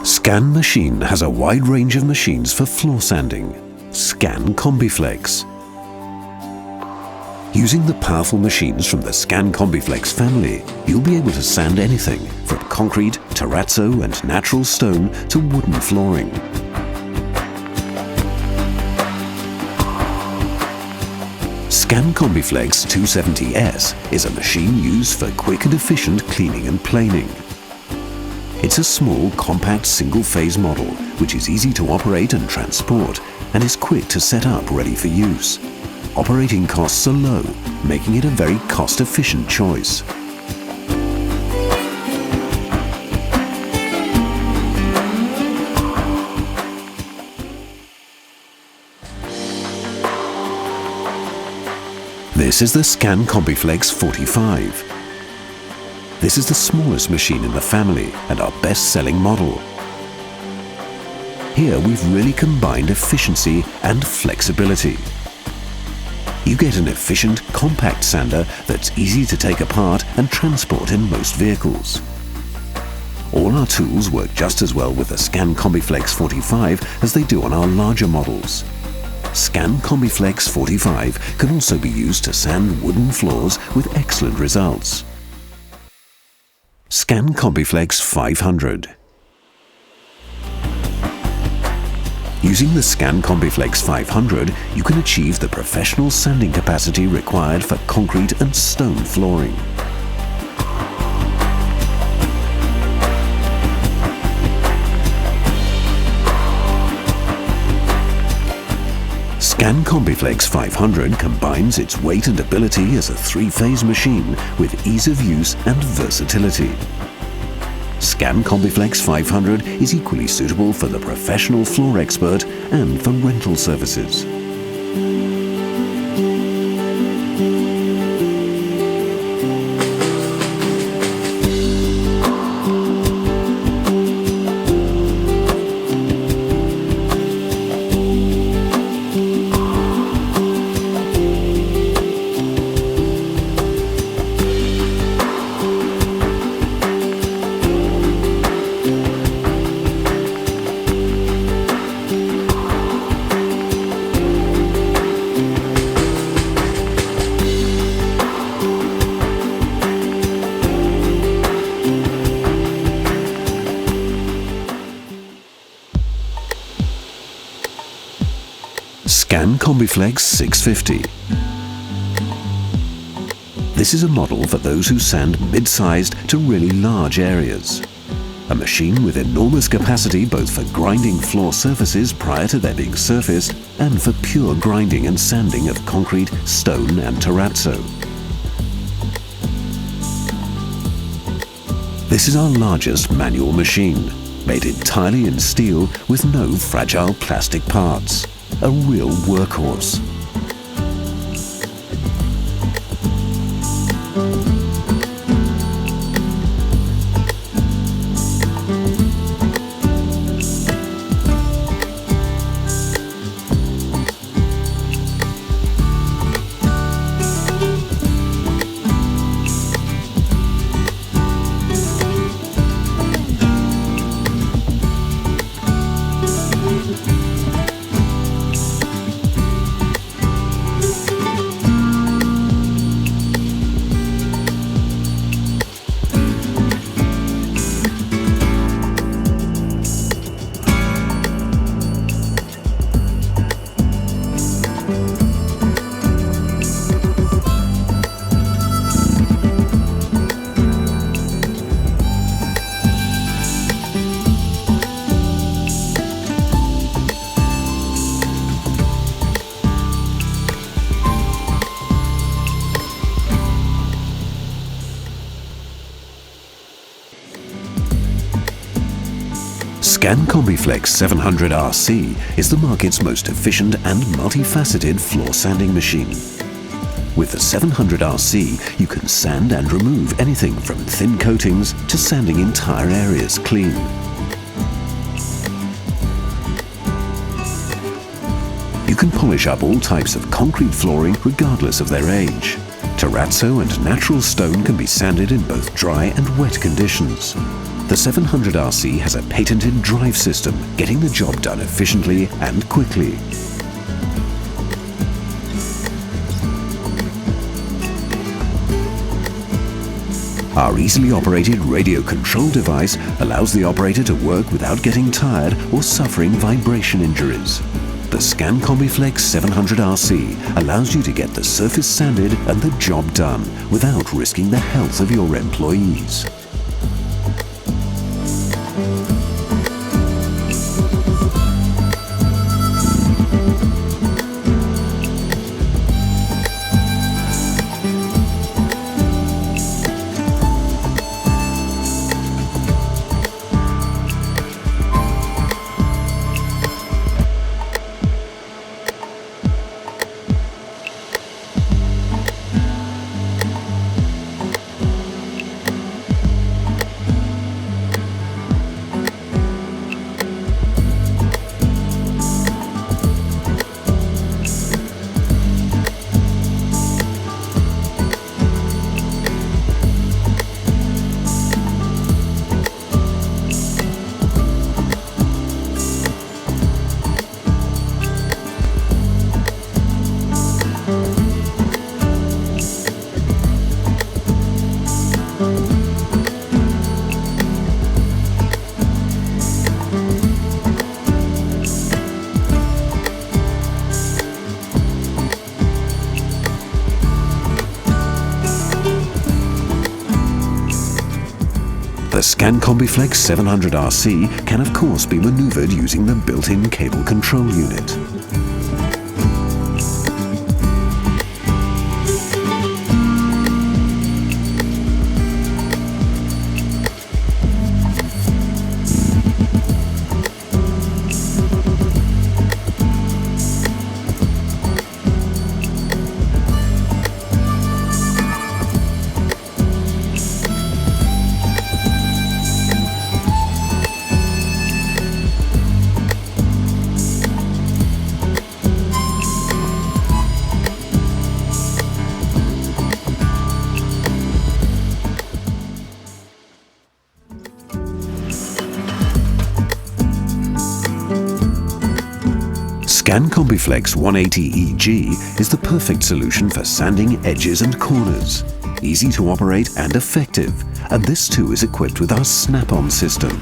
Scanmaskin has a wide range of machines for floor sanding. Scan CombiFlex. Using the powerful machines from the Scan CombiFlex family, you'll be able to sand anything from concrete, terrazzo and natural stone to wooden flooring. Scan CombiFlex 270S is a machine used for quick and efficient cleaning and planing. It's a small, compact single-phase model which is easy to operate and transport and is quick to set up ready for use. Operating costs are low, making it a very cost-efficient choice. This is the Scan CombiFlex 45. This is the smallest machine in the family and our best-selling model. Here we've really combined efficiency and flexibility. You get an efficient, compact sander that's easy to take apart and transport in most vehicles. All our tools work just as well with the Scan CombiFlex 45 as they do on our larger models. Scan CombiFlex 45 can also be used to sand wooden floors with excellent results. Scan CombiFlex 500. Using the Scan CombiFlex 500, you can achieve the professional sanding capacity required for concrete and stone flooring. Scan CombiFlex 500 combines its weight and ability as a three-phase machine with ease of use and versatility. Scan CombiFlex 500 is equally suitable for the professional floor expert and for rental services. Scan CombiFlex 650. This is a model for those who sand mid-sized to really large areas. A machine with enormous capacity both for grinding floor surfaces prior to their being surfaced and for pure grinding and sanding of concrete, stone and terrazzo. This is our largest manual machine, made entirely in steel with no fragile plastic parts. A real workhorse. Scan CombiFlex 700RC is the market's most efficient and multifaceted floor sanding machine. With the 700RC, you can sand and remove anything from thin coatings to sanding entire areas clean. You can polish up all types of concrete flooring regardless of their age. Terrazzo and natural stone can be sanded in both dry and wet conditions. The 700RC has a patented drive system, getting the job done efficiently and quickly. Our easily operated radio control device allows the operator to work without getting tired or suffering vibration injuries. The Scanmaskin 700RC allows you to get the surface sanded and the job done without risking the health of your employees. The Scanmaskin 700RC can of course be maneuvered using the built-in cable control unit. Scanmaskin 180EG is the perfect solution for sanding edges and corners. Easy to operate and effective, and this too is equipped with our snap-on system.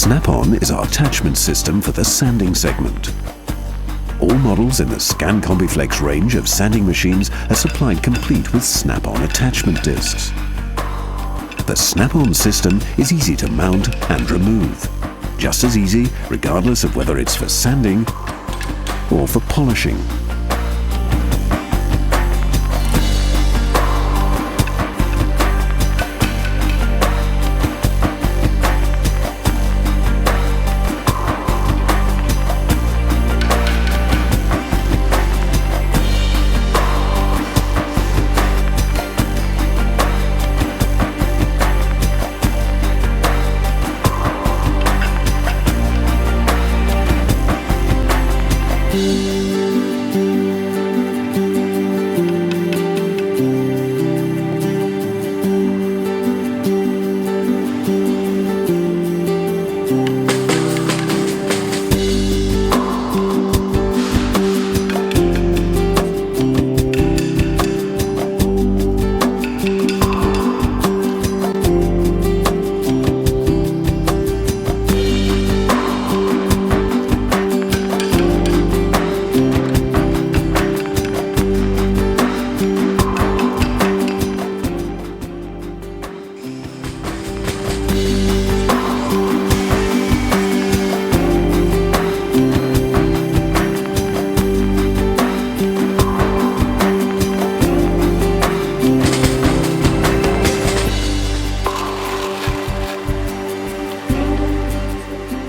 Snap-on is our attachment system for the sanding segment. All models in the Scanmaskin range of sanding machines are supplied complete with snap-on attachment discs. The snap-on system is easy to mount and remove. Just as easy regardless of whether it's for sanding or for polishing.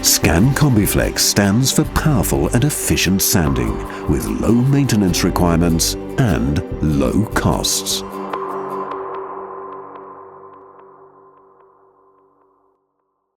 Scan CombiFlex stands for powerful and efficient sanding with low maintenance requirements and low costs.